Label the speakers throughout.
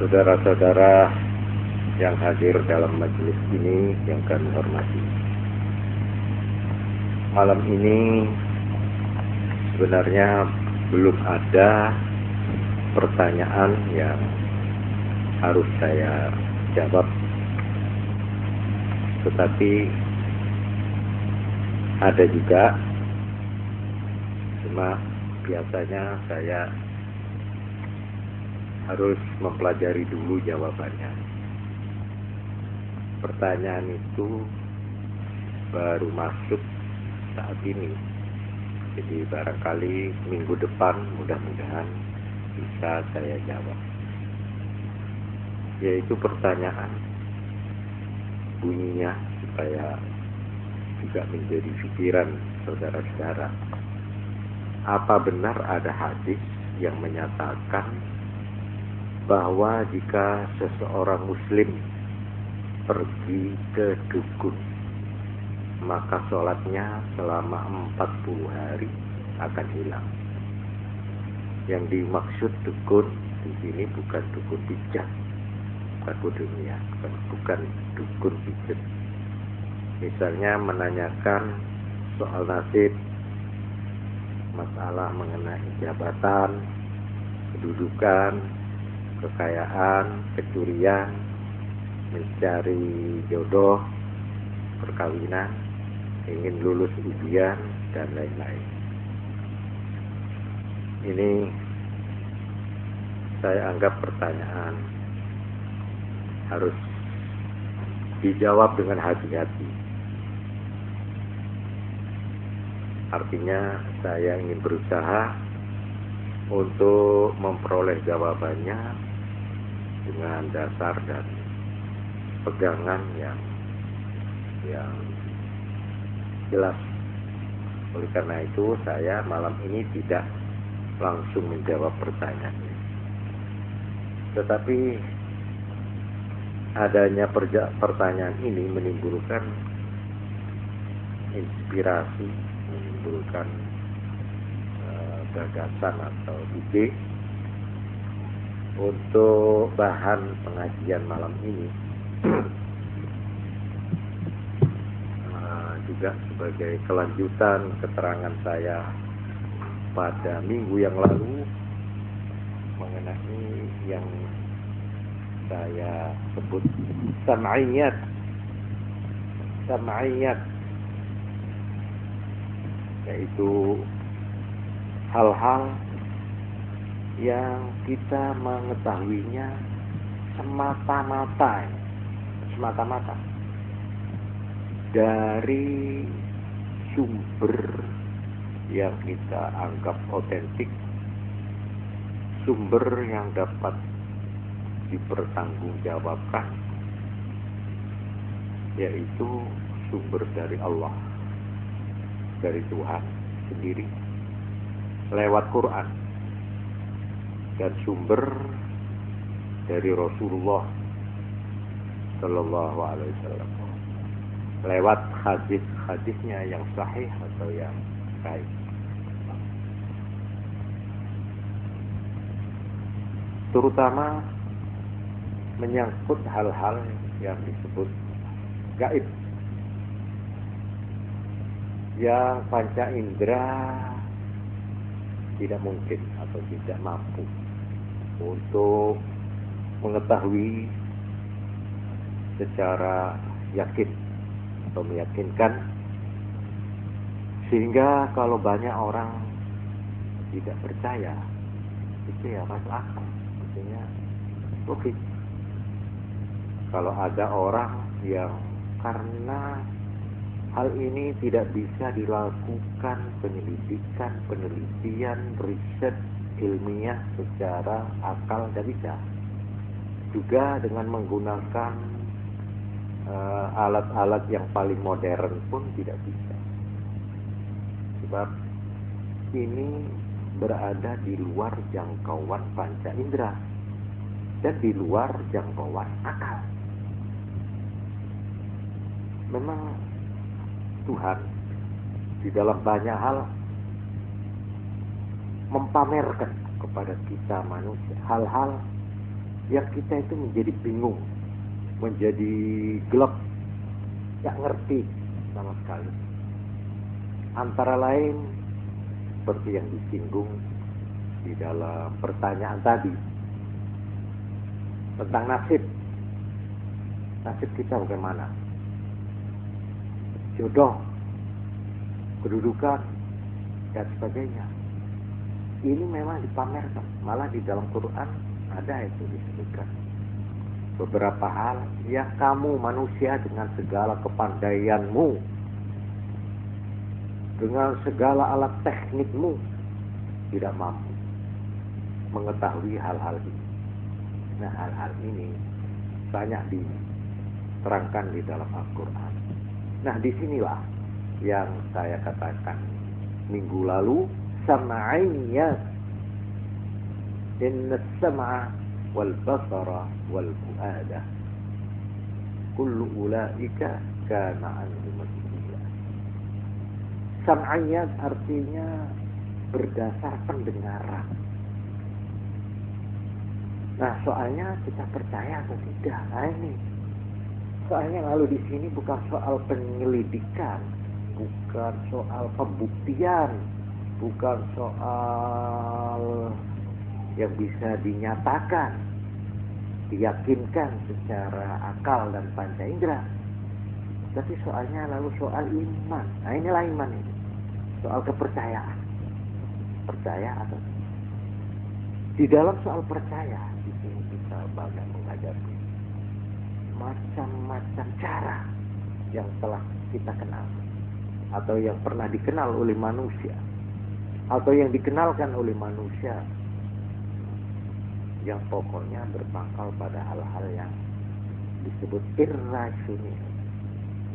Speaker 1: saudara-saudara yang hadir dalam majelis ini yang kami hormati. Malam ini sebenarnya belum ada pertanyaan yang harus saya jawab, tetapi ada juga. Cuma biasanya saya harus mempelajari dulu jawabannya. Pertanyaan itu baru masuk saat ini, jadi barangkali minggu depan mudah-mudahan bisa saya jawab. Yaitu pertanyaan, bunyinya supaya juga menjadi pikiran saudara-saudara. Apa benar ada hadis yang menyatakan bahwa jika seseorang muslim pergi ke dukun, maka sholatnya selama 40 hari akan hilang? Yang dimaksud dukun di sini bukan dukun pijat, bukan dunia, bukan dukun pijat. Misalnya menanyakan soal nasib, masalah mengenai jabatan, kedudukan, kekayaan, kecurian, mencari jodoh, perkawinan, ingin lulus ujian, dan lain-lain. Ini saya anggap pertanyaan harus dijawab dengan hati-hati. Artinya saya ingin berusaha untuk memperoleh jawabannya dengan dasar dan pegangan yang jelas. Oleh karena itu saya malam ini tidak langsung menjawab pertanyaan ini. Tetapi adanya pertanyaan ini menimbulkan inspirasi, menimbulkan gagasan atau ide untuk bahan pengajian malam ini. Juga sebagai kelanjutan keterangan saya pada minggu yang lalu mengenai yang saya sebut sam'iyat, yaitu hal-hal yang kita mengetahuinya semata-mata dari sumber yang kita anggap otentik, sumber yang dapat dipertanggungjawabkan, yaitu sumber dari Allah, dari Tuhan sendiri lewat Quran, dan sumber dari Rasulullah Sallallahu Alaihi Wasallam lewat hadis-hadisnya yang sahih atau yang baik. Terutama menyangkut hal-hal yang disebut gaib, yang panca indera tidak mungkin atau tidak mampu untuk mengetahui secara yakin atau meyakinkan, sehingga kalau banyak orang tidak percaya, itu ya masuk akal, artinya logis. Kalau ada orang yang karena hal ini tidak bisa dilakukan penyelidikan, penelitian, riset ilmiah secara akal, tidak bisa. Juga dengan menggunakan alat-alat yang paling modern pun tidak bisa. Sebab ini berada di luar jangkauan panca indera dan di luar jangkauan akal. Memang Tuhan di dalam banyak hal mempamerkan kepada kita manusia hal-hal yang kita itu menjadi bingung, menjadi gelap, nggak ngerti sama sekali. Antara lain seperti yang disinggung di dalam pertanyaan tadi tentang nasib kita bagaimana, jodoh, kedudukan, dan sebagainya. Ini memang dipamerkan, malah di dalam Quran ada itu disebutkan beberapa hal yang kamu manusia dengan segala kepandaianmu, dengan segala alat teknikmu tidak mampu mengetahui hal-hal ini. Nah, hal-hal ini banyak diterangkan di dalam Al-Quran. Nah, disinilah yang saya katakan minggu lalu, sam'aiyat, inna sam'a wal basara wal fu'ada kullu ulaika kana anhu mas'ula. Sam'aiyat artinya berdasar pendengaran. Nah, soalnya kita percaya atau tidak? Nah, ini soalnya lalu di sini bukan soal penyelidikan, bukan soal pembuktian, bukan soal yang bisa dinyatakan, diyakinkan secara akal dan panca indera. Tapi soalnya lalu soal iman. Nah, inilah iman ini. Soal kepercayaan. Percaya atau tidak. Di dalam soal percaya, di sini kita banyak menghadapi macam-macam cara yang telah kita kenal, atau yang pernah dikenal oleh manusia, atau yang dikenalkan oleh manusia, yang pokoknya berpangkal pada hal-hal yang disebut irrasional,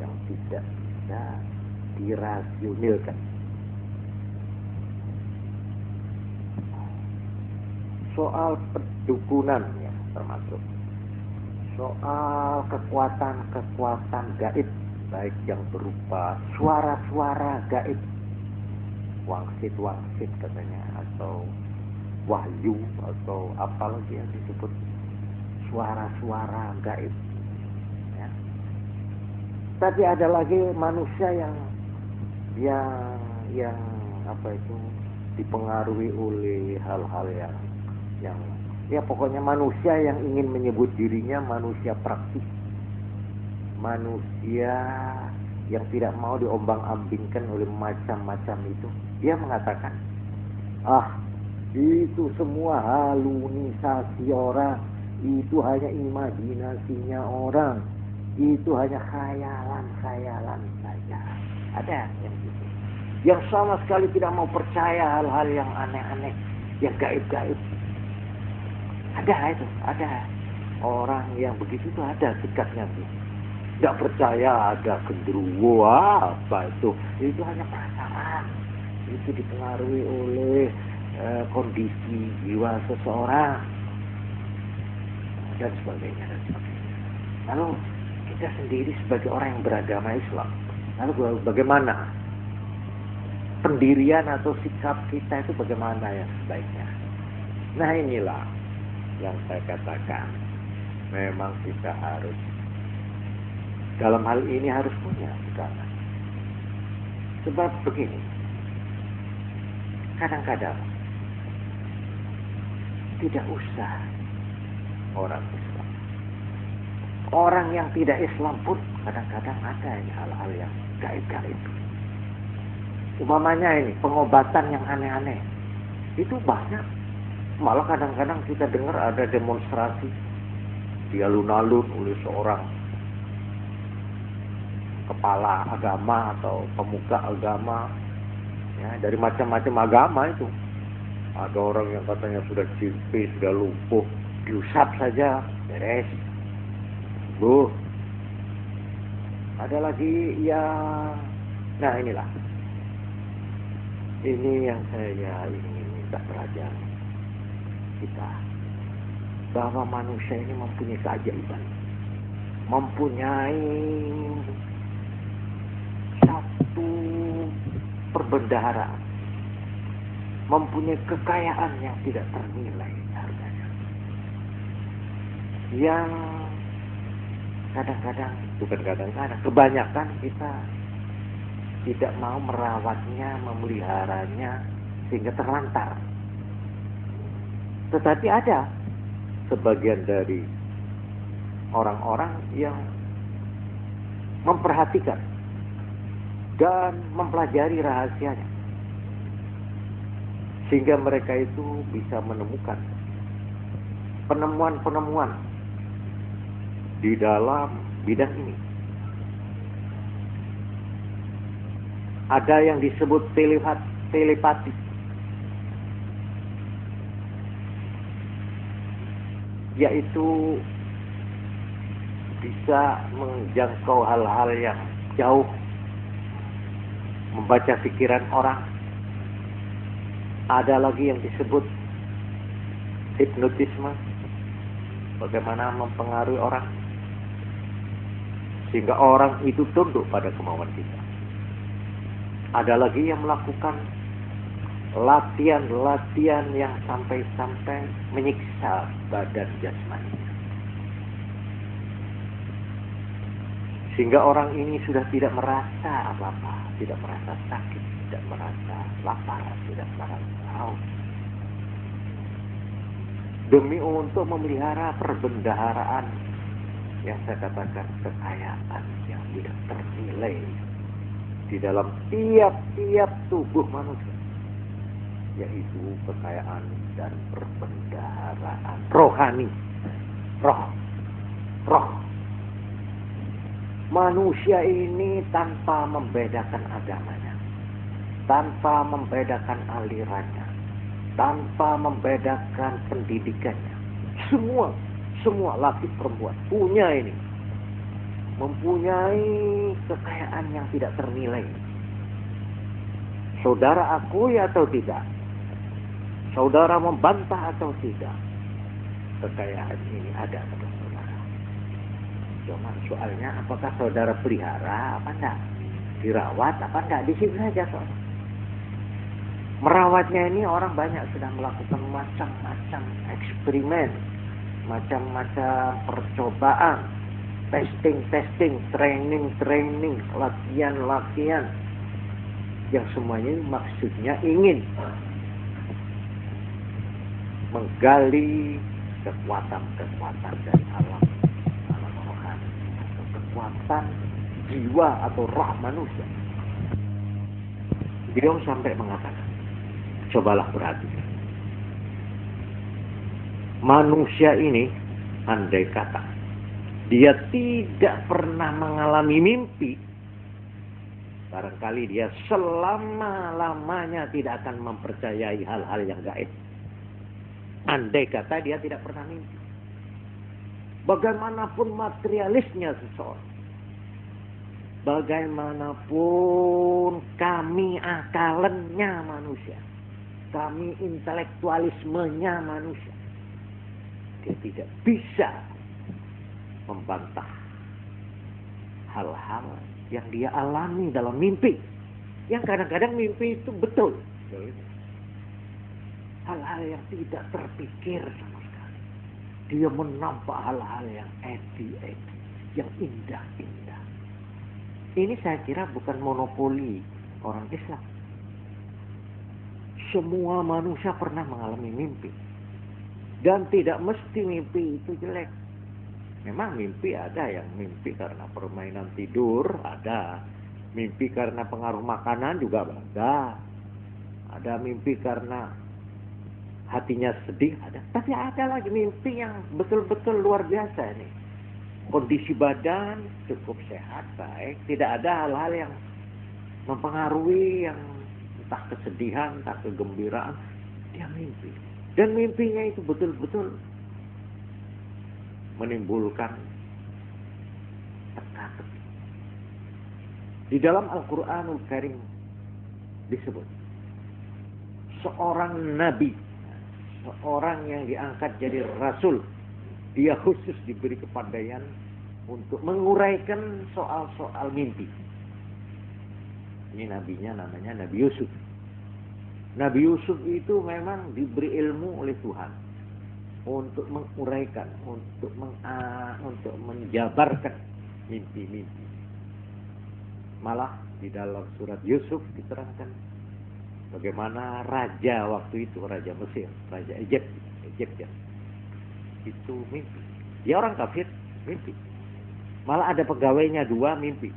Speaker 1: yang tidak bisa dirasionalkan. Soal pendukunan ya termasuk, soal kekuatan gaib, baik yang berupa suara-suara gaib, wangsit katanya, atau wahyu, atau apalagi yang disebut suara-suara gaib ya. Tapi ada lagi manusia yang apa itu, dipengaruhi oleh hal-hal yang ya pokoknya manusia yang ingin menyebut dirinya manusia praktis, manusia yang tidak mau diombang-ambingkan oleh macam-macam itu. Dia mengatakan, itu semua halusinasi orang, itu hanya imajinasinya orang, itu hanya khayalan saja. Ada yang gitu, yang sama sekali tidak mau percaya hal-hal yang aneh-aneh, yang gaib-gaib. Ada orang yang begitu tuh, ada sikapnya tuh. Tidak percaya ada genderuwo apa itu hanya perasaan. Itu dipengaruhi oleh kondisi jiwa seseorang dan sebagainya. Lalu kita sendiri sebagai orang yang beragama Islam, lalu bagaimana pendirian atau sikap kita itu, bagaimana yang sebaiknya? Nah, inilah yang saya katakan, memang kita harus dalam hal ini harus punya pegangan. Sebab begini, kadang-kadang tidak usah orang Islam, orang yang tidak Islam pun kadang-kadang ada hal-hal yang gaib-gaib. Umpamanya ini pengobatan yang aneh-aneh, itu banyak. Malah kadang-kadang kita dengar ada demonstrasi di alun-alun oleh seorang kepala agama atau pemuka agama ya, dari macam-macam agama itu. Ada orang yang katanya sudah cimpi, sudah lumpuh, diusap saja beres. Ada lagi yang, nah inilah, ini yang saya ingin minta pelajaran kita, bahwa manusia ini mempunyai keajaiban, mempunyai satu perbendaharaan, mempunyai kekayaan yang tidak ternilai harganya. yang kadang-kadang, bukan kadang-kadang, kebanyakan kita tidak mau merawatnya, memeliharanya, sehingga terlantar. Tetapi ada sebagian dari orang-orang yang memperhatikan dan mempelajari rahasianya, sehingga mereka itu bisa menemukan penemuan-penemuan di dalam bidang ini. Ada yang disebut telepati, yaitu bisa menjangkau hal-hal yang jauh, membaca pikiran orang. Ada lagi yang disebut hipnotisme, bagaimana mempengaruhi orang sehingga orang itu tunduk pada kemauan kita. Ada lagi yang melakukan latihan-latihan yang sampai-sampai menyiksa badan jasmani, sehingga orang ini sudah tidak merasa apa-apa, tidak merasa sakit, tidak merasa lapar, tidak merasa haus, demi untuk memelihara perbendaharaan yang saya katakan kekayaan yang tidak ternilai di dalam tiap-tiap tubuh manusia, yaitu kekayaan dan perbendaharaan rohani, roh. Manusia ini tanpa membedakan agamanya, tanpa membedakan alirannya, tanpa membedakan pendidikannya, semua laki perempuan punya ini, mempunyai kekayaan yang tidak ternilai. Saudara akui atau tidak, saudara membantah atau tidak, kekayaan ini ada pada saudara. Cuma soalnya apakah saudara pelihara apa enggak, dirawat apa enggak, di situ saja soalnya. Merawatnya ini orang banyak sedang melakukan macam-macam eksperimen, macam-macam percobaan, testing, training, latihan, yang semuanya maksudnya ingin menggali kekuatan dari alam rohani, atau kekuatan jiwa atau roh manusia. Beliau sampai mengatakan, cobalah perhatikan, manusia ini andai kata dia tidak pernah mengalami mimpi, barangkali dia selama-lamanya tidak akan mempercayai hal-hal yang gaib. Andai kata dia tidak pernah mimpi. Bagaimanapun materialisnya seseorang, bagaimanapun kami akalannya manusia, kami intelektualismenya manusia, dia tidak bisa membantah hal-hal yang dia alami dalam mimpi, yang kadang-kadang mimpi itu betul. Hal-hal yang tidak terpikir sama sekali. Dia menampak hal-hal yang edi-edi, yang indah-indah. Ini saya kira bukan monopoli orang Islam. Semua manusia pernah mengalami mimpi. Dan tidak mesti mimpi itu jelek. Memang mimpi ada yang mimpi karena permainan tidur, ada. Mimpi karena pengaruh makanan juga ada. Ada mimpi karena hatinya sedih, ada. Tapi ada lagi mimpi yang betul-betul luar biasa ini. Kondisi badan cukup sehat, baik. Tidak ada hal-hal yang mempengaruhi, yang entah kesedihan, entah kegembiraan. Dia mimpi. Dan mimpinya itu betul-betul menimbulkan teka-teki. Di dalam Al-Quranul Karim disebut seorang nabi, seorang yang diangkat jadi rasul, dia khusus diberi kepandaian untuk menguraikan soal-soal mimpi. Ini nabinya namanya Nabi Yusuf. Nabi Yusuf itu memang diberi ilmu oleh Tuhan. untuk menguraikan, untuk menjabarkan mimpi-mimpi. Malah di dalam surat Yusuf diterangkan bagaimana raja waktu itu, raja Mesir, raja Egypt ya, itu mimpi. Dia orang kafir, mimpi. Malah ada pegawainya dua mimpi.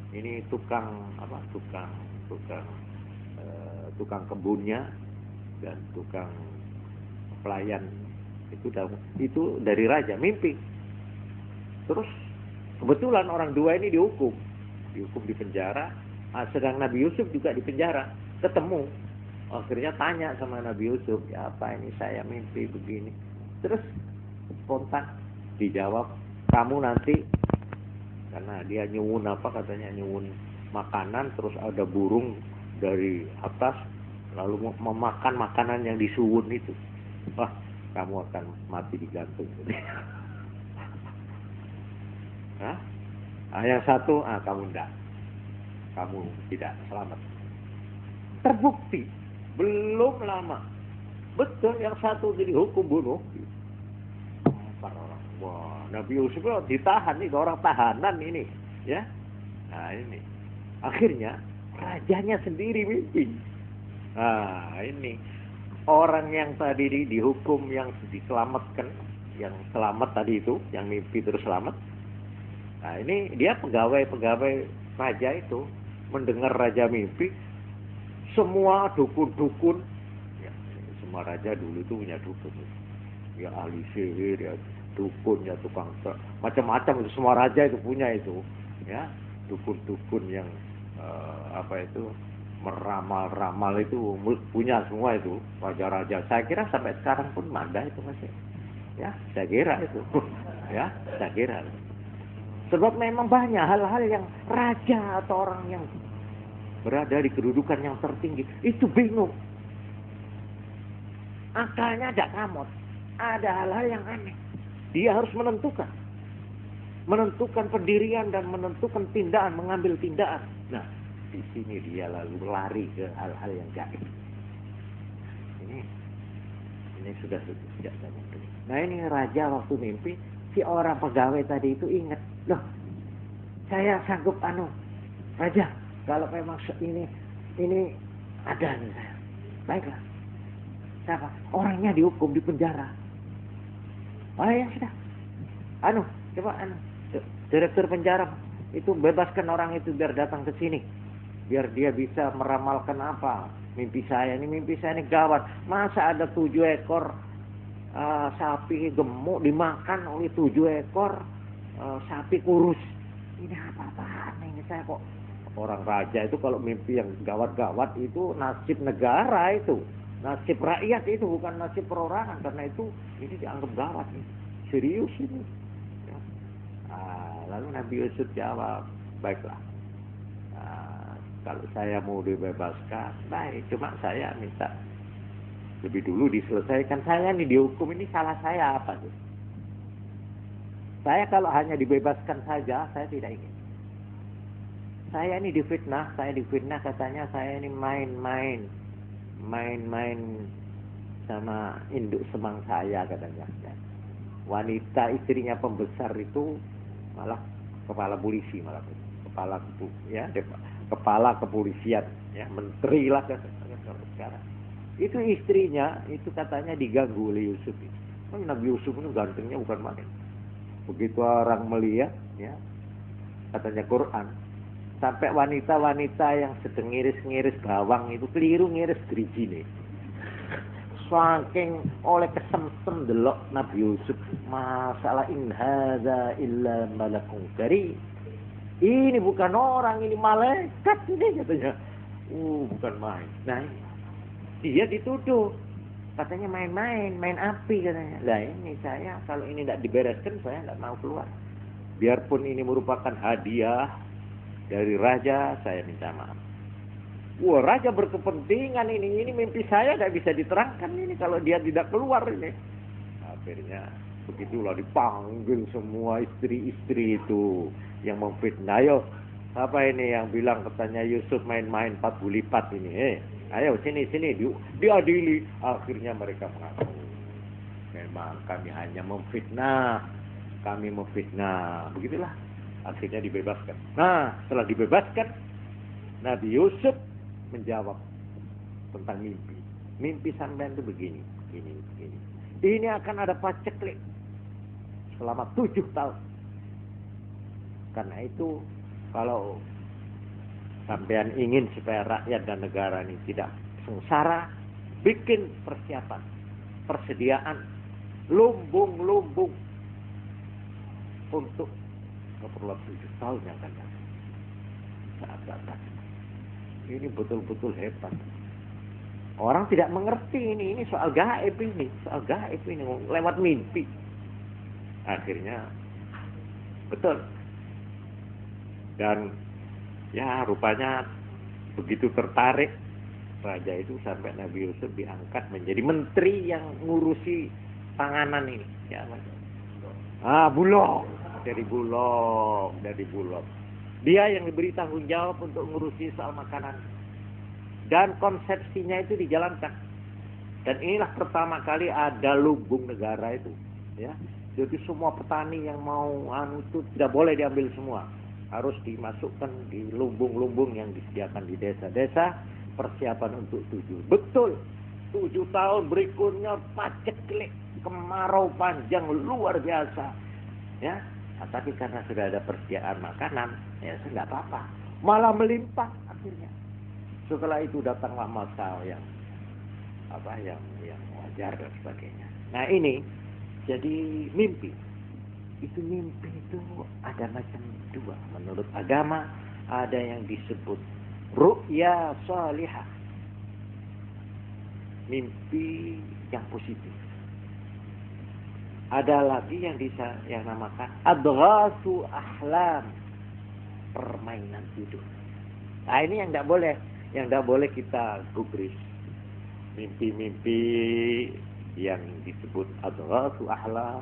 Speaker 1: Ini tukang kebunnya dan tukang pelayan itu dari raja mimpi. Terus kebetulan orang dua ini dihukum di penjara. Sedang Nabi Yusuf juga di penjara. Ketemu, akhirnya tanya sama Nabi Yusuf, ya apa ini, saya mimpi begini. Terus spontan dijawab, kamu nanti, karena dia nyuwun katanya nyuwun makanan, terus ada burung dari atas lalu memakan makanan yang disuwun itu. Wah, kamu akan mati digantung. Hah? Yang satu, kamu tidak selamat. Terbukti belum lama, betul yang satu jadi hukum bunuh. Para orang, wah, Nabi Yusuf ditahan nih, orang tahanan ini, ya. Nah ini, akhirnya rajanya sendiri mimpi. Nah ini orang yang tadi dihukum, yang diselamatkan, yang selamat tadi itu, yang mimpi terus selamat. Nah ini dia pegawai raja itu mendengar raja mimpi, semua dukun, ya, semua raja dulu itu punya dukun, ya ahli sihir, ya dukun, ya tukang macam-macam itu, semua raja itu punya itu, ya dukun yang meramal itu punya semua itu raja-raja. Saya kira sampai sekarang pun ada itu masih, ya saya kira itu, ya saya kira. Sebab memang banyak hal-hal yang raja atau orang yang berada di kedudukan yang tertinggi itu bingung, akalnya ada kamot, ada hal-hal yang aneh. Dia harus menentukan pendirian dan menentukan tindakan, mengambil tindakan. Nah, di sini dia lalu lari ke hal-hal yang gaib. Ini sudah sejak tadi. Nah ini raja waktu mimpi, si orang pegawai tadi itu ingat, loh, saya sanggup raja, kalau memang ini ada nih saya. Baiklah. Siapa? Orangnya dihukum di penjara. Oh ya sudah. Coba direktur penjara itu bebaskan orang itu biar datang ke sini. Biar dia bisa meramalkan apa mimpi saya ini gawat. Masa ada 7 ekor sapi gemuk dimakan oleh 7 ekor sapi kurus. Ini apa-apaan ini, saya kok. Orang raja itu kalau mimpi yang gawat-gawat itu nasib negara itu, nasib rakyat itu, bukan nasib perorangan. Karena itu ini dianggap gawat nih, serius ini. Ya. Lalu Nabi Yusuf jawab, baiklah, kalau saya mau dibebaskan, baik, cuma saya minta lebih dulu diselesaikan. Saya nih dihukum, ini salah saya apa sih? Saya kalau hanya dibebaskan saja, saya tidak ingin. Saya ini difitnah katanya saya ini main-main sama induk semang saya katanya. Wanita istrinya pembesar itu malah kepala polisi, kepala kepolisian, ya menteri lah sekarang. Itu istrinya itu katanya diganggu oleh Yusuf. Nabi Yusuf itu gantengnya bukan main. Begitu orang melihat, ya katanya Quran, sampai wanita-wanita yang sedang ngiris-ngiris bawang itu keliru ngiris gerijine. Saking oleh kesemsem delok Nabi Yusuf, masalah in hadza illa malakun karim. Ini bukan orang, ini malaikat ini katanya. Bukan main. Nah, dia dituduh katanya main api katanya. Lah ini saya kalau ini tidak dibereskan saya tidak mau keluar. Biarpun ini merupakan hadiah dari raja, saya minta maaf. Wah, raja berkepentingan ini mimpi saya tidak bisa diterangkan ini kalau dia tidak keluar ini. Akhirnya begitulah dipanggil semua istri-istri itu yang memfitnah. Ayo, apa ini yang bilang katanya Yusuf main-main 4 lipat ini. Ayo sini diadili. Akhirnya mereka mengaku. memang kami hanya memfitnah, begitulah. Akhirnya dibebaskan. Nah, setelah dibebaskan, Nabi Yusuf menjawab tentang mimpi. Mimpi sampean itu begini. Ini akan ada paceklik selama 7 tahun. Karena itu, kalau sampean ingin supaya rakyat dan negara ini tidak sengsara, bikin persiapan, persediaan, lumbung untuk keperluan 7 tahun yang akan datang. Saat-saat ini betul-betul hebat. Orang tidak mengerti ini soal gaib ini, lewat mimpi. Akhirnya betul. Dan ya rupanya begitu tertarik raja itu sampai Nabi Yusuf diangkat menjadi menteri yang ngurusi panganan ini. Ya, Bulog. Dari Bulog. Dia yang diberi tanggung jawab untuk ngurusi soal makanan. Dan konsepsinya itu dijalankan. Dan inilah pertama kali ada lumbung negara itu. Ya. Jadi semua petani yang mau itu tidak boleh diambil semua. Harus dimasukkan di lumbung-lumbung yang disediakan di desa-desa. Persiapan untuk 7. Betul. 7 tahun berikutnya paceklik. Kemarau panjang luar biasa. Ya. Nah, tapi karena sudah ada persediaan makanan, ya tidak apa-apa. Malah melimpah akhirnya. Setelah itu datanglah masa yang wajar dan sebagainya. Nah ini jadi mimpi. Mimpi itu ada macam 2. Menurut agama ada yang disebut ru'ya salihah. Mimpi yang positif. Ada lagi yang namakan adghasu ahlam, permainan tidur. Nah ini yang tidak boleh kita gubris. Mimpi-mimpi yang disebut adghasu ahlam,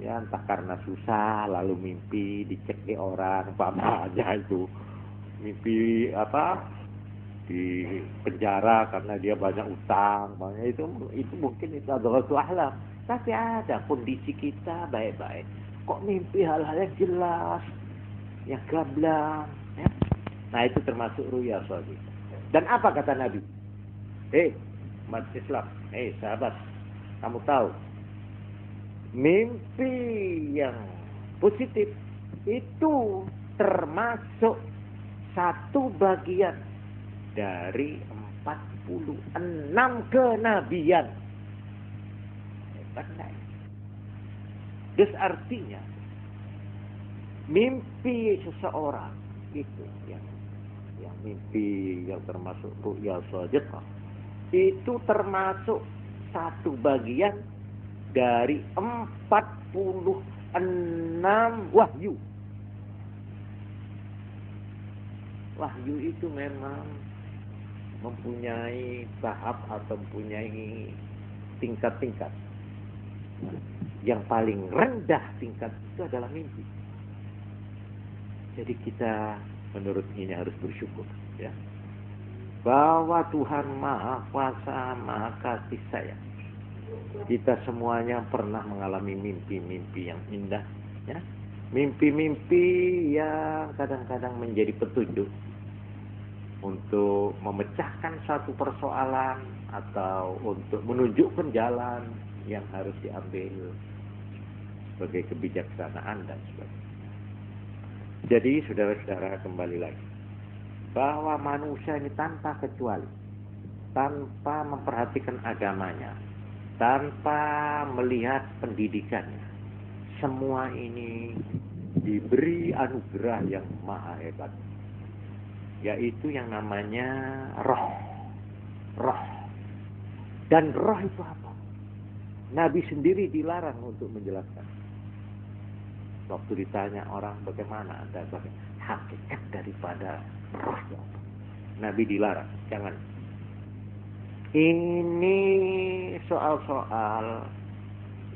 Speaker 1: ya entah karena susah lalu mimpi dicek di orang apa aja itu. Mimpi di penjara karena dia banyak utang, itu mungkin itu adghasu ahlam. Tapi ada kondisi kita baik-baik. Kok mimpi hal-hal yang jelas, yang gamblang. Ya? Nah itu termasuk ruya soalnya. Dan apa kata Nabi? Umat Islam, sahabat, kamu tahu, mimpi yang positif itu termasuk 1 bagian dari 46 kenabian. Terus artinya mimpi seseorang itu yang mimpi yang termasuk ru'ya shadiqah itu termasuk 1 bagian dari 46 wahyu. Wahyu itu memang mempunyai tahap atau mempunyai tingkat-tingkat. Yang paling rendah tingkat itu adalah mimpi. Jadi kita menurut ini harus bersyukur, ya, bahwa Tuhan Maha Kuasa, Maha Kasih Sayang. Kita semuanya pernah mengalami mimpi-mimpi yang indah, ya. Mimpi-mimpi yang kadang-kadang menjadi petunjuk untuk memecahkan satu persoalan atau untuk menunjukkan jalan yang harus diambil sebagai kebijaksanaan dan sebagainya. Jadi saudara-saudara kembali lagi bahwa manusia ini tanpa kecuali, tanpa memperhatikan agamanya, tanpa melihat pendidikannya, semua ini diberi anugerah yang maha hebat, yaitu yang namanya roh. Dan roh itu apa? Nabi sendiri dilarang untuk menjelaskan. Waktu ditanya orang bagaimana ada hakikat daripada roh itu apa? Nabi dilarang, jangan. Ini soal-soal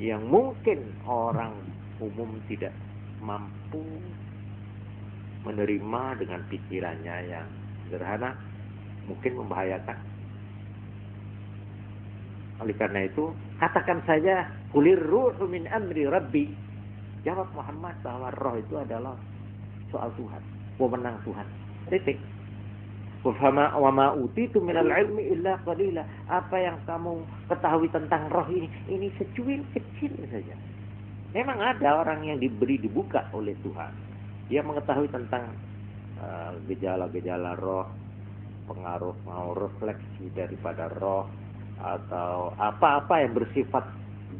Speaker 1: yang mungkin orang umum tidak mampu menerima dengan pikirannya yang sederhana, mungkin membahayakan. Oleh karena itu, katakan saja kulir ruhu min amri rabbi. Jawab Muhammad bahwa roh itu adalah soal Tuhan, wewenang Tuhan. Titik. Wa ma utitu minal ilmi illa qalila. Apa yang kamu ketahui tentang roh ini secuil kecil saja. Memang ada orang yang dibuka oleh Tuhan. Dia mengetahui tentang gejala-gejala roh, pengaruh mau refleksi daripada roh, atau apa-apa yang bersifat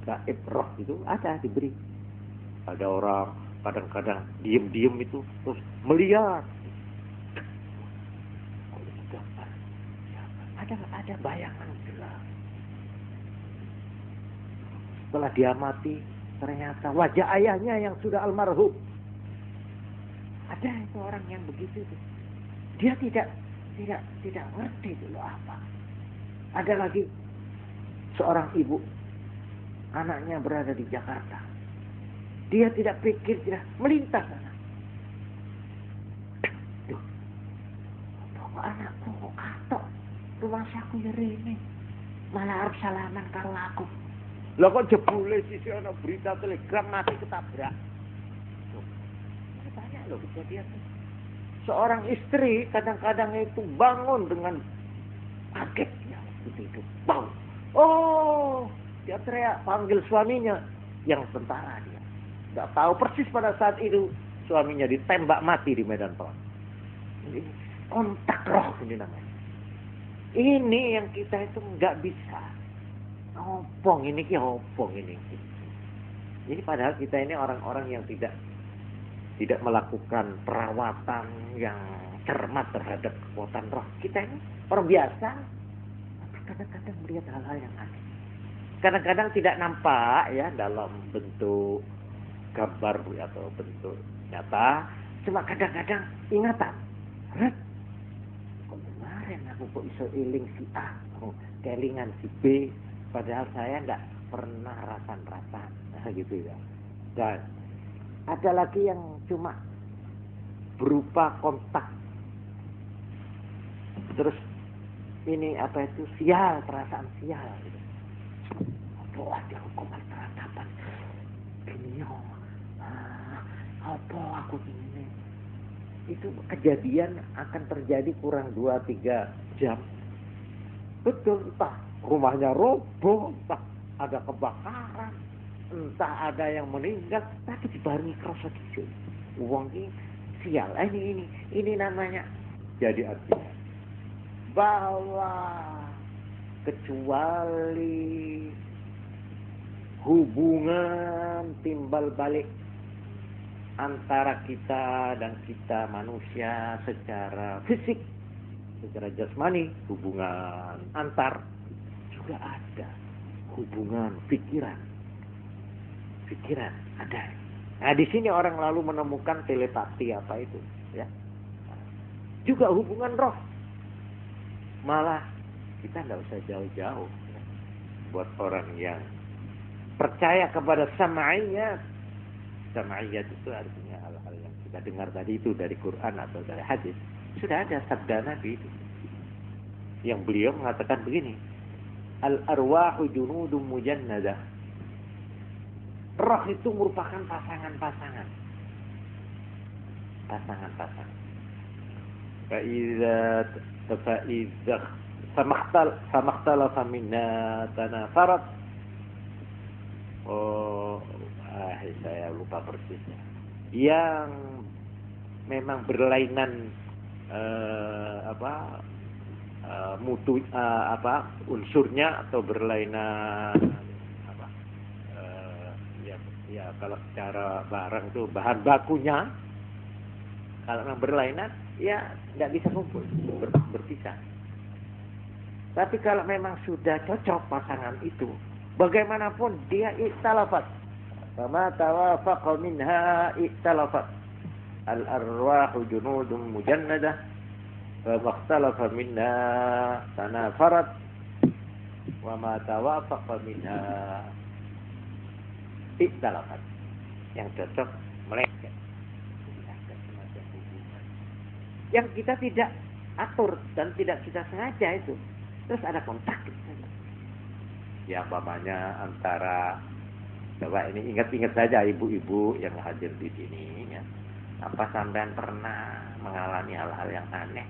Speaker 1: gaib roh itu ada diberi. Ada orang kadang-kadang diem-diem itu terus melihat. Ada bayangan jelas. Setelah dia mati, ternyata wajah ayahnya yang sudah almarhum. Ada itu orang yang begitu itu. Dia tidak ngerti dulu apa. Ada lagi seorang ibu, anaknya berada di Jakarta. Dia tidak pikir, tidak melintas sana. Duh, anakku kok katok, rumah saku ya rene, malah harus salaman karo aku. Lah kok jebule sisi ana berita telegram mati ketabrak. Banyak loh kejadian. Seorang istri kadang-kadang itu bangun dengan kagetnya begitu. Bang. Oh, dia teriak panggil suaminya yang tentara dia. Enggak tahu persis pada saat itu suaminya ditembak mati di medan perang. Ini kontak roh ini namanya. Ini yang kita itu enggak bisa. Opong ini ki opong ini. Jadi padahal kita ini orang-orang yang tidak melakukan perawatan yang cermat terhadap kekuatan roh. Kita ini orang biasa, tapi kadang-kadang melihat hal-hal yang aneh. Kadang-kadang tidak nampak ya dalam bentuk gambar atau bentuk nyata, cuma kadang-kadang ingatan. Kemarin aku kok iso eling si A, kelingan si B, padahal saya enggak pernah rasan-rasan, gitu ya. Dan ada lagi yang cuma berupa kontak. Terus ini apa itu sial, perasaan sial. Gitu. Apa ada hukuman terhadapan? Gini yo, apa aku ini? Itu kejadian akan terjadi kurang 2-3 jam. Betul, entah rumahnya roboh, entah ada kebakaran, entah ada yang meninggal, tapi dibarengi kerasa kecil. Uang ini sial, ini namanya. Jadi artinya bahwa kecuali hubungan timbal balik antara kita dan kita manusia secara fisik, secara jasmani, hubungan antar, juga ada hubungan pikiran ada. Nah di sini orang lalu menemukan telepati apa itu, ya. Juga hubungan roh. Malah kita tidak usah jauh-jauh. Ya. Buat orang yang percaya kepada sam'iyat. Sam'iyat itu artinya hal-hal yang kita dengar tadi itu dari Quran atau dari hadis. Sudah ada sabda Nabi itu. Yang beliau mengatakan begini. Al-arwahu junudun mujannadah. Roh itu merupakan pasangan-pasangan. Pasangan-pasangan. Fa'idza samakhtalafa minna tanafarat. Saya lupa persisnya. Yang memang berlainan mutu unsurnya atau berlainan ya kalau secara barang itu bahan bakunya kalau memang berlainan ya tidak bisa kumpul, berpisah. Tapi kalau memang sudah cocok pasangan itu, bagaimanapun dia ikhtalafat. Fama tawafaqa minha ikhtalafat. Al-arwahu junudun mujannadah. Fama ikhtalafa minha tanafarat. Wa ma tawafaqa minha ikhtalafat. Yang cocok melekat. Yang kita tidak atur dan tidak kita sengaja itu. Terus ada kontak. Ya umpamanya antara, coba ini ingat-ingat saja ibu-ibu yang hadir di sini ya. Apa sampean pernah mengalami hal-hal yang aneh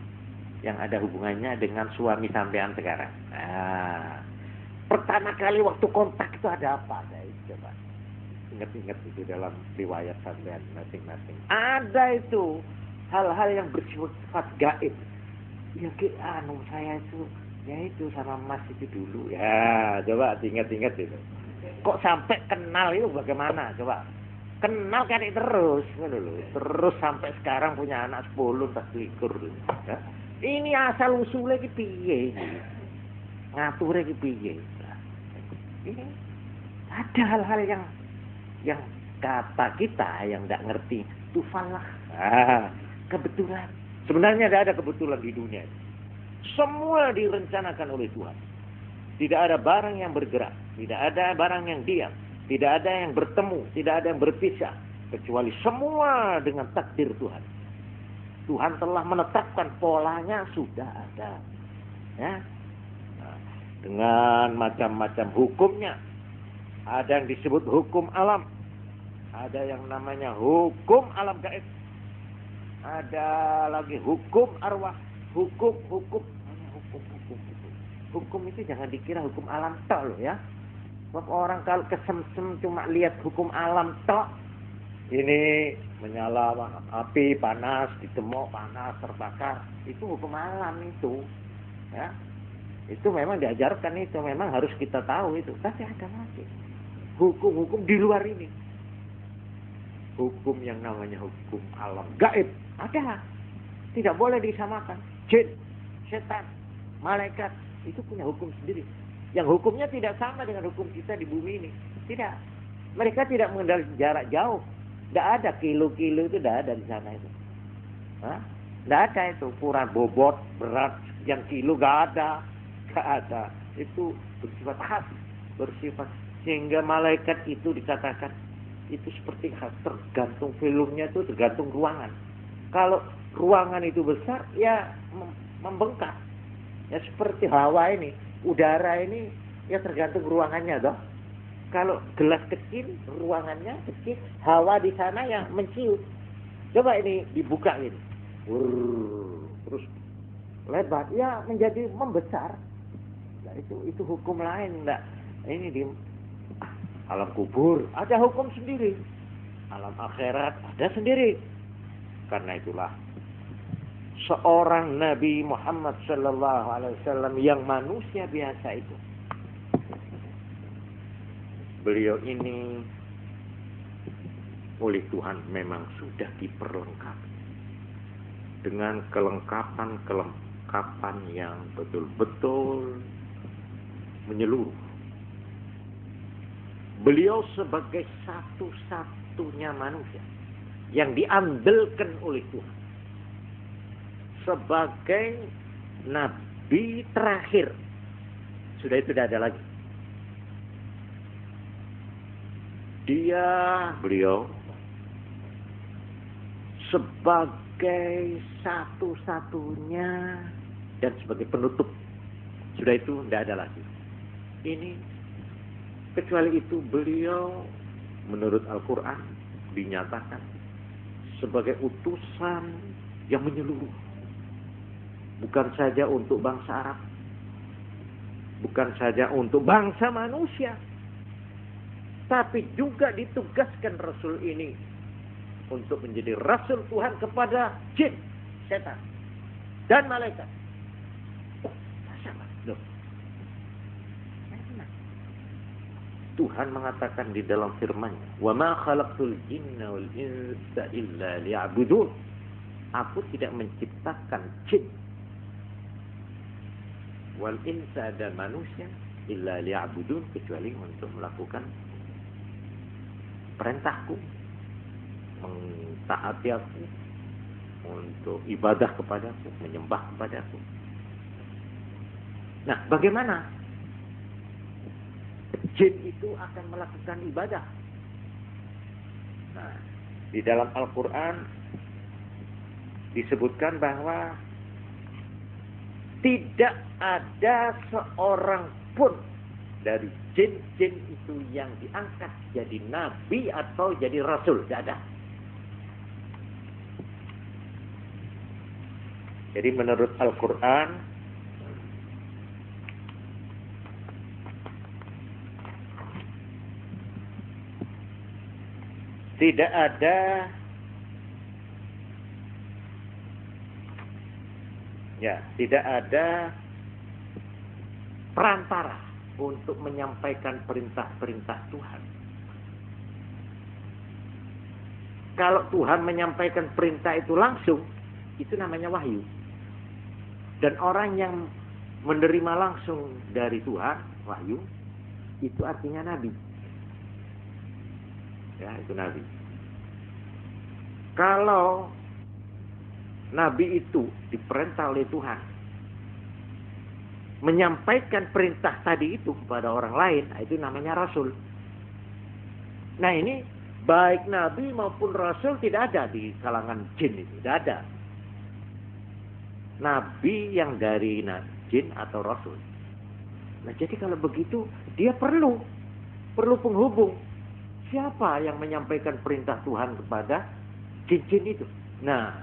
Speaker 1: yang ada hubungannya dengan suami sampean sekarang? Nah, pertama kali waktu kontak itu ada apa? Coba ingat-ingat itu dalam riwayat sampean masing-masing. Ada itu hal-hal yang bersifat gaib. Ya saya itu, ya itu sama Mas itu dulu. Ya, coba ingat-ingat itu. Kok sampai kenal itu bagaimana? Coba. Kenal kan terus, terus sampai sekarang punya anak 10 tak likur. Ya. Ini asal usulnya ki piye iki? Ngature ki piye? Ini ada hal-hal yang kata kita yang tidak ngerti tufalah. Kebetulan. Sebenarnya tidak ada kebetulan di dunia. Semua direncanakan oleh Tuhan. Tidak ada barang yang bergerak, tidak ada barang yang diam, tidak ada yang bertemu, tidak ada yang berpisah, kecuali semua dengan takdir Tuhan. Tuhan telah menetapkan polanya sudah ada. Ya. Nah, dengan macam-macam hukumnya. Ada yang disebut hukum alam. Ada yang namanya hukum alam gaib. Ada lagi hukum arwah. Hukum. Hukum itu jangan dikira hukum alam tok loh ya. Sebab orang kalau kesemsem cuma lihat hukum alam tok. Ini menyala api panas, ditemok panas, terbakar. Itu hukum alam itu. Ya. Itu memang diajarkan itu. Memang harus kita tahu itu. Tapi ada lagi. Hukum-hukum di luar ini. Hukum yang namanya hukum alam gaib. Ada. Tidak boleh disamakan. Jin, setan, malaikat. Itu punya hukum sendiri. Yang hukumnya tidak sama dengan hukum kita di bumi ini. Tidak. Mereka tidak mengenal jarak jauh. Tidak ada kilo-kilo itu, tidak ada di sana itu. Tidak ada itu. Ukuran bobot, berat, yang kilo, tidak ada. Tidak ada. Itu bersifat khas. Bersifat. Sehingga malaikat itu dikatakan, itu seperti khas. Tergantung filmnya itu, tergantung ruangan. Kalau ruangan itu besar, ya membengkak. Ya seperti hawa ini, udara ini, ya tergantung ruangannya toh. Kalau gelas kecil, ruangannya kecil, hawa di sana yang mencium. Coba ini dibuka ini, terus lebar, ya menjadi membesar. Nah, itu hukum lain, enggak. Ini di alam kubur ada hukum sendiri, alam akhirat ada sendiri. Karena itulah seorang Nabi Muhammad sallallahu alaihi wasallam yang manusia biasa itu, beliau ini oleh Tuhan memang sudah diperlengkapi dengan kelengkapan yang betul-betul menyeluruh. Beliau sebagai satu-satunya manusia yang diambilkan oleh Tuhan sebagai nabi terakhir. Sudah itu tidak ada lagi. Beliau sebagai satu-satunya dan sebagai penutup. Sudah itu tidak ada lagi. Ini kecuali itu beliau menurut Al-Quran dinyatakan sebagai utusan yang menyeluruh. Bukan saja untuk bangsa Arab, bukan saja untuk bangsa manusia, tapi juga ditugaskan Rasul ini untuk menjadi Rasul Tuhan kepada jin, setan, dan malaikat. Tuhan mengatakan di dalam firman-Nya, "Wa ma khalaqtul jinna wal insa illa liya'budun." Aku tidak menciptakan jin wal insa dan manusia illa liya'budun, kecuali untuk melakukan perintahku, mentaati aku, untuk ibadah kepadaku, menyembah kepadaku. Nah, bagaimana jin itu akan melakukan ibadah? Nah, di dalam Al-Quran disebutkan bahwa tidak ada seorang pun dari jin-jin itu yang diangkat jadi nabi atau jadi rasul. Tidak ada. Jadi menurut Al-Quran, tidak ada perantara untuk menyampaikan perintah-perintah Tuhan. Kalau Tuhan menyampaikan perintah itu langsung, itu namanya wahyu. Dan orang yang menerima langsung dari Tuhan, wahyu, itu artinya nabi. Ya, itu nabi. Kalau nabi itu diperintah oleh Tuhan menyampaikan perintah tadi itu kepada orang lain, itu namanya rasul. Nah ini baik nabi maupun rasul tidak ada di kalangan jin itu, tidak ada. Nabi yang dari jin atau rasul. Nah jadi kalau begitu dia perlu penghubung. Siapa yang menyampaikan perintah Tuhan kepada jin-jin itu? Nah,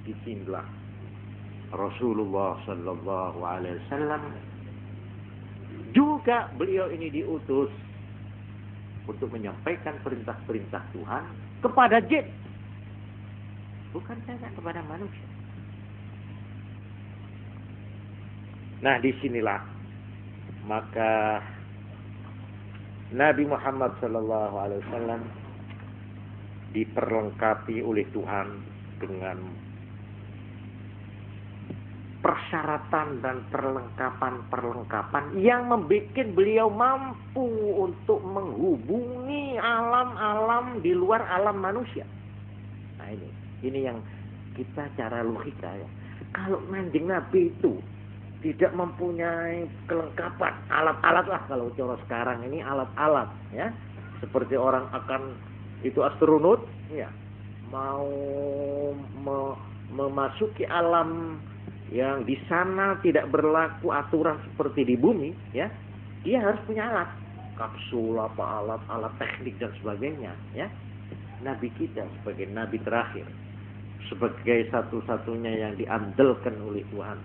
Speaker 1: disinilah Rasulullah Sallallahu Alaihi Wasallam juga beliau ini diutus untuk menyampaikan perintah-perintah Tuhan kepada jin, bukan saja kepada manusia. Nah, disinilah maka Nabi Muhammad Sallallahu Alaihi Wasallam diperlengkapi oleh Tuhan dengan persyaratan dan perlengkapan yang membuat beliau mampu untuk menghubungi alam-alam di luar alam manusia. Nah ini yang kita cara logika ya. Kalau Kanjeng Nabi itu tidak mempunyai kelengkapan alat-alat lah, kalau cara sekarang ini alat-alat ya, seperti orang akan itu astronot ya, mau memasuki alam yang di sana tidak berlaku aturan seperti di bumi ya, dia harus punya alat, kapsul apa, alat teknik dan sebagainya ya. Nabi kita sebagai nabi terakhir, sebagai satu-satunya yang diandalkan oleh Tuhan,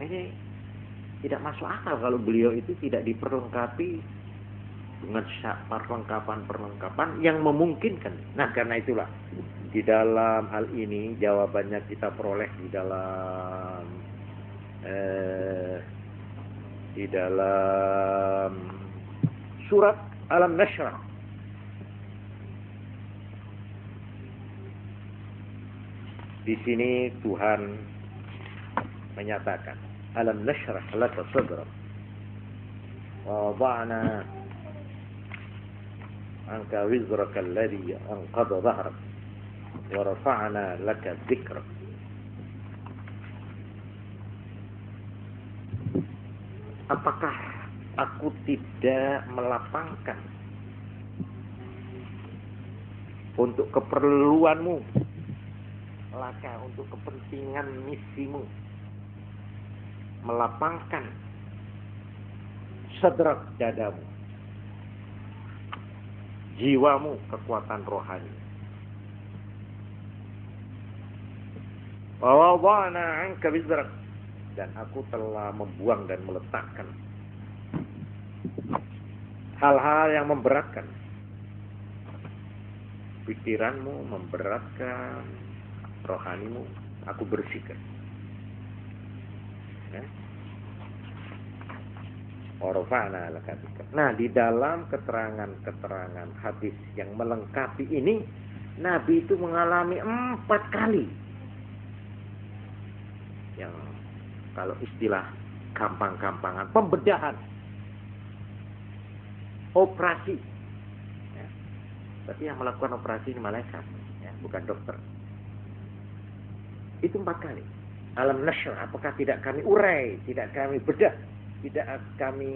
Speaker 1: ini tidak masuk akal kalau beliau itu tidak diperlengkapi dengan perlengkapan yang memungkinkan. Nah karena itulah di dalam hal ini jawabannya kita peroleh di dalam surat Alam Nashrah. Di sini Tuhan menyatakan, Alam Nashrah laka sadrak wa wada'na anka wizraka alladhi anqadha dhahrak wa rafa'na laka dzikrak. Apakah aku tidak melapangkan untuk keperluanmu, laka untuk kepentingan misimu, melapangkan sadrak dadamu, jiwamu, kekuatan rohani. Wa wada'na 'anka wizrak, dan aku telah membuang dan meletakkan hal-hal yang memberatkan pikiranmu, memberatkan rohanimu, aku bersihkan. Orfana laka dzikrak. Nah, di dalam keterangan hadis yang melengkapi ini, Nabi itu mengalami 4 kali yang kalau istilah gampang-gampangan pembedahan, operasi. Ya. Tapi yang melakukan operasi ini malaikat, ya, bukan dokter. Itu 4 kali. Alam Nashrah, apakah tidak kami urai, tidak kami bedah, tidak kami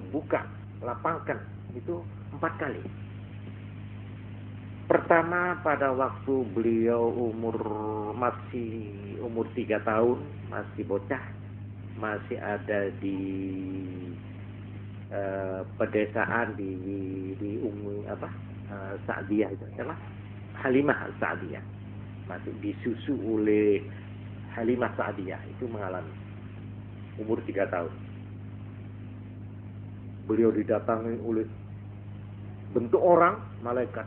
Speaker 1: buka, lapangkan, itu 4 kali. Pertama pada waktu beliau masih umur 3 tahun, masih bocah, masih ada di pedesaan di Sa'diyah itu apa? Halimah Sa'diyah. Masih disusu oleh Halimah Sa'diyah, itu mengalami umur 3 tahun. Beliau didatangi oleh bentuk orang, malaikat.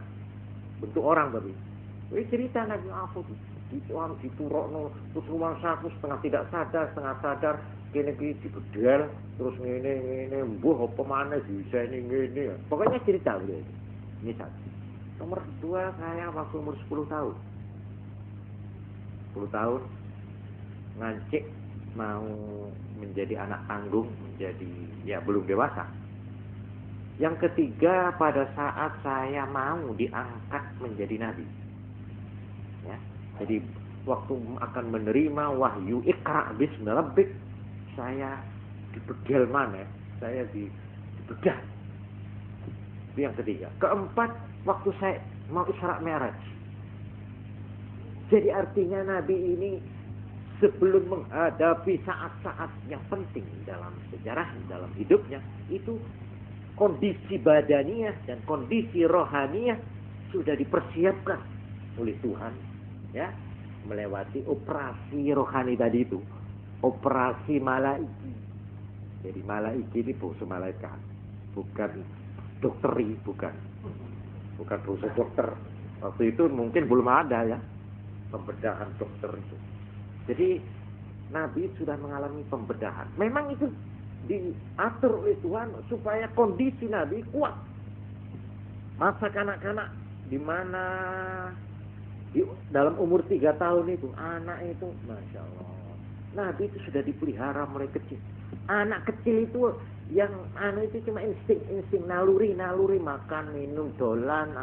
Speaker 1: Bentuk orang tapi. Ini cerita Nabi aku diturokno terus rumah saku setengah tidak sadar, setengah sadar, kene iki dibedel, terus ngene mbuh apa maneh bisa ngene. Pokoknya cerita beliau. Ini satu. Nomor 2, saya waktu umur 10 tahun. 10 tahun ngancik mau menjadi anak tanggung, menjadi ya belum dewasa. Yang ketiga, pada saat saya mau diangkat menjadi nabi. Ya. Jadi waktu akan menerima wahyu Iqra bismi rabbik, saya dibedel mana? Saya dibedah. Itu yang ketiga. Keempat, waktu saya mau Isra Mi'raj. Jadi artinya Nabi ini sebelum menghadapi saat-saat yang penting dalam sejarah, dalam hidupnya, itu kondisi badaniyah dan kondisi rohaniyah sudah dipersiapkan oleh Tuhan, ya, melewati operasi rohani tadi itu, operasi malaiki. Jadi malaiki ini bosok malaikat, bukan dokteri, bukan proses dokter. Waktu itu mungkin belum ada ya pembedahan dokter itu. Jadi Nabi sudah mengalami pembedahan. Memang itu diatur oleh Tuhan supaya kondisi Nabi kuat. Masa kanak-kanak di mana dalam umur 3 tahun itu, anak itu, Masya Allah, Nabi itu sudah dipelihara mulai kecil. Anak kecil itu yang itu cuma insting naluri makan, minum, dolan,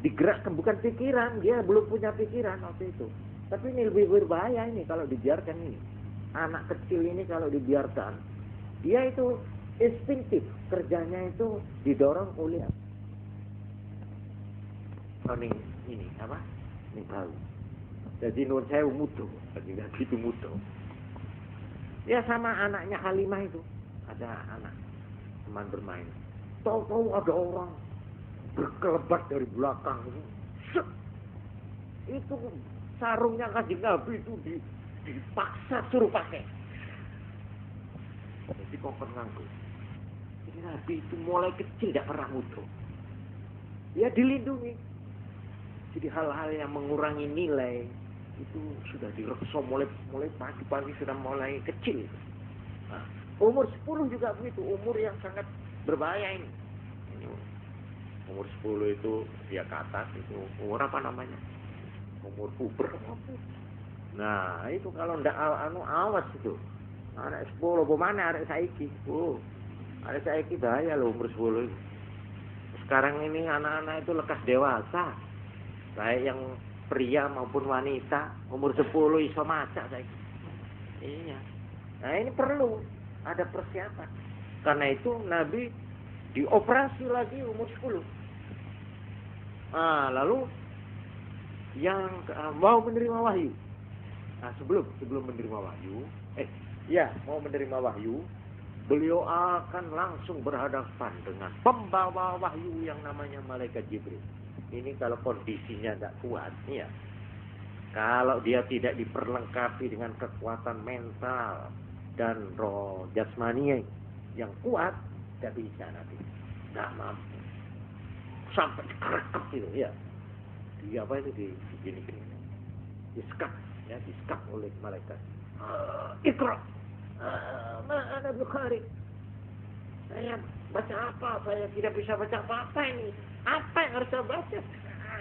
Speaker 1: digerakkan, bukan pikiran. Dia belum punya pikiran waktu itu. Tapi ini lebih berbahaya ini kalau dibiarkan ini. Anak kecil ini kalau dibiarkan, dia itu instinktif, kerjanya itu didorong oleh ini apa? Ini tahu. Jadi nur saya mudo, tidak gitu mudo. Ya sama anaknya Halimah itu, ada anak teman bermain. Tahu-tahu ada orang berkelebat dari belakang itu. Itu sarungnya Kanjeng Nabi itu dipaksa suruh pakai. Jadi koper nganggo. Jadi Nabi itu mulai kecil tidak pernah mudo. Ya dilindungi. Jadi hal-hal yang mengurangi nilai itu sudah direksa mulai pagi-pagi, sudah mulai kecil. Nah, umur 10 juga begitu, umur yang sangat berbahaya ini. Umur 10 itu dia ke atas, itu umur apa namanya? Umur puber. Nah, itu kalau ndak awas itu. Anak 10 bagaimana anak saiki? Anak saiki bahaya loh umur 10. Sekarang ini anak-anak itu lekas dewasa. Baik yang pria maupun wanita, umur 10 iso maca saiki. Iya. Nah, ini perlu ada persiapan. Karena itu Nabi dioperasi lagi umur 10. Lalu yang mau menerima wahyu. Nah, sebelum menerima wahyu, mau menerima wahyu, beliau akan langsung berhadapan dengan pembawa wahyu yang namanya malaikat Jibril. Ini kalau kondisinya tidak kuat, ya. Kalau dia tidak diperlengkapi dengan kekuatan mental dan roh jasmani yang kuat, tidak bisa nanti, tidak mampu. Sampai dikerekep itu, ya. Dia apa itu gini, disekap oleh malaikat. Iqra. Mana Bukhari? Saya baca apa? Saya tidak bisa baca apa-apa ini. Apa yang harus saya baca?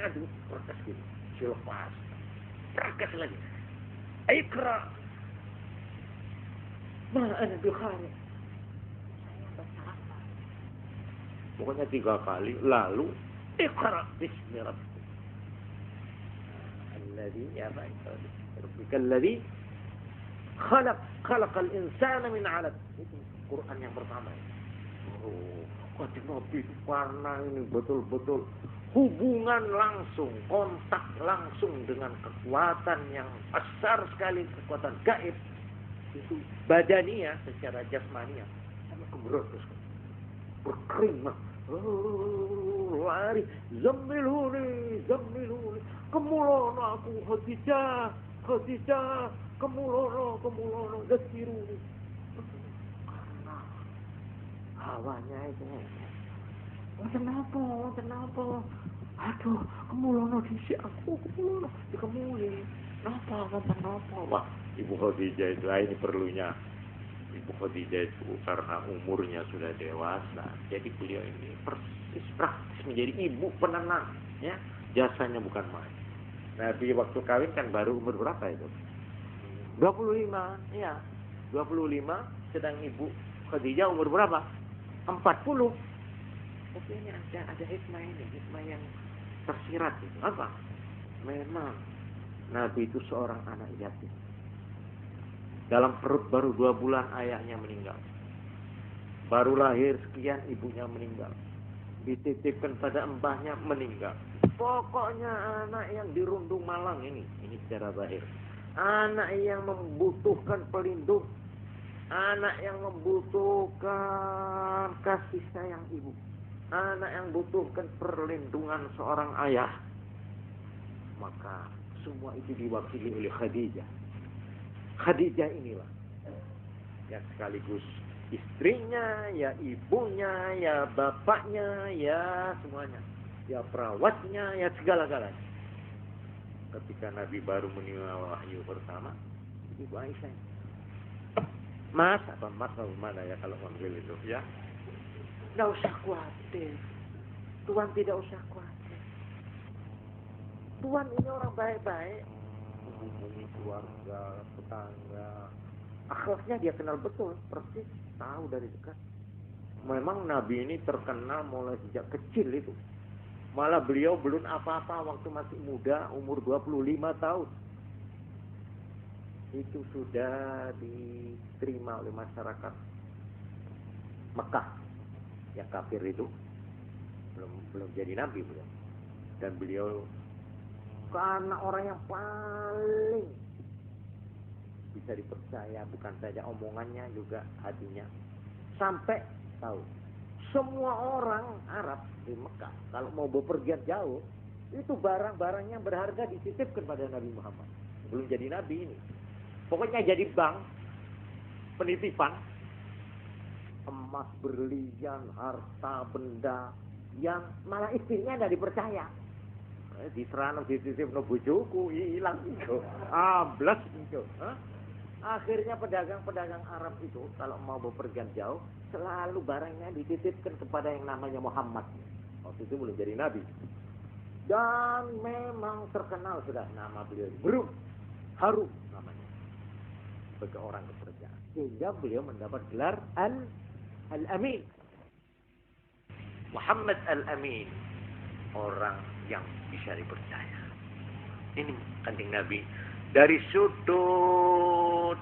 Speaker 1: Aduh, protes gitu. Silepas. Protes lagi. Iqra. Mana Bukhari? Saya baca apa? Pokoknya 3 kali. Lalu Iqra bismi rabbik. Alladhi rabbikal ladzi khalaqal insana min 'alaq. Itu Quran yang pertama. Kanjeng Nabi itu karena ini betul-betul hubungan langsung, kontak langsung dengan kekuatan yang besar sekali, kekuatan gaib. itu badania secara jasmania sama kemerut terus berkeringat lari zamiluni kemulono aku Khadijah kemulono zakiruni karena hawanya itu kenapa aduh kemulono disi aku kemulono dikemuli kenapa wah Ibu Khadijah itu ini perlunya Ibu Khadijah itu karena umurnya sudah dewasa, jadi beliau ini persis praktis menjadi ibu penenang, ya jasanya bukan main. Nabi waktu kawin kan baru umur berapa itu? 25, ya 25, sedang Ibu Khadijah umur berapa? 40. Tapi ini ada hikmah yang tersirat itu. Apa? Memang Nabi itu seorang anak yatim. Dalam perut baru 2 bulan ayahnya meninggal. Baru lahir sekian ibunya meninggal. Dititipkan pada mbahnya meninggal. Pokoknya anak yang dirundung malang ini secara zahir. Anak yang membutuhkan pelindung. Anak yang membutuhkan kasih sayang ibu. Anak yang membutuhkan perlindungan seorang ayah. Maka semua itu diwakili oleh Khadijah. Khadijah inilah yang sekaligus istrinya, ya ibunya, ya bapaknya, ya semuanya, ya perawatnya, ya segala-galanya. Ketika Nabi baru menerima wahyu pertama, Ibu Aisyah, Mas mana ya kalau manggil itu, ya, tidak usah khawatir, Tuhan tidak usah khawatir, Tuhan ini orang baik-baik. Menghubungi keluarga, tetangga, akhirnya dia kenal betul, persis, tahu dari dekat. Memang Nabi ini terkenal mulai sejak kecil itu. Malah beliau belum apa-apa waktu masih muda, umur 25 tahun. Itu sudah diterima oleh masyarakat Mekah. Yang kafir itu belum jadi Nabi beliau. Dan beliau karena orang yang paling bisa dipercaya, bukan saja omongannya juga hatinya. Sampai tahu semua orang Arab di Mekah kalau mau bepergian jauh itu barang-barangnya berharga dititipkan pada Nabi Muhammad. Belum jadi Nabi ini. Pokoknya jadi bank penitipan emas, berlian, harta, benda yang malah istrinya tidak dipercaya. Diserang dititip no bojoku hilang itu. Ablas itu. Akhirnya pedagang-pedagang Arab itu kalau mau bepergian jauh selalu barangnya dititipkan kepada yang namanya Muhammad. Waktu itu belum jadi Nabi. Dan memang terkenal sudah nama beliau. Belum harum namanya sebagai orang kepercayaan. Sehingga beliau mendapat gelar Al-Amin. Muhammad Al-Amin. Orang yang bisa dipercaya. Ini Kanjeng Nabi. Dari sudut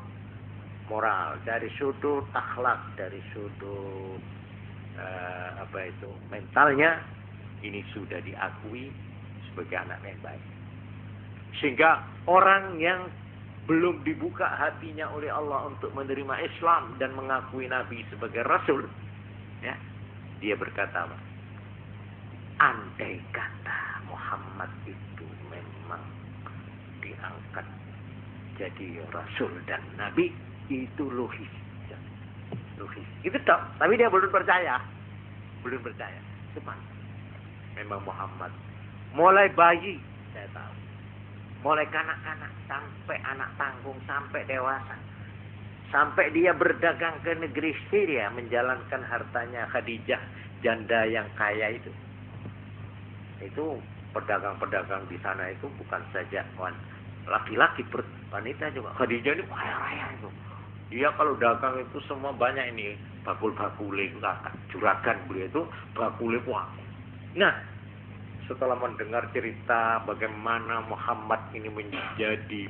Speaker 1: moral, dari sudut akhlak, dari sudut mentalnya, ini sudah diakui sebagai anak yang baik. Sehingga orang yang belum dibuka hatinya oleh Allah untuk menerima Islam dan mengakui Nabi sebagai Rasul, ya, dia berkata, andai kata Muhammad itu memang diangkat jadi Rasul dan Nabi, itu logis. Itu tak, tapi dia belum percaya. Cuman memang Muhammad mulai bayi saya tahu, mulai kanak-kanak sampai anak tanggung sampai dewasa, sampai dia berdagang ke negeri Syria menjalankan hartanya Khadijah, janda yang kaya itu. Itu pedagang-pedagang di sana itu bukan saja laki-laki, wanita juga. Khadijah ini kaya raya itu. Dia kalau dagang itu semua banyak ini bakul-bakule, juragan beliau itu bakule kuat. Nah, setelah mendengar cerita bagaimana Muhammad ini menjadi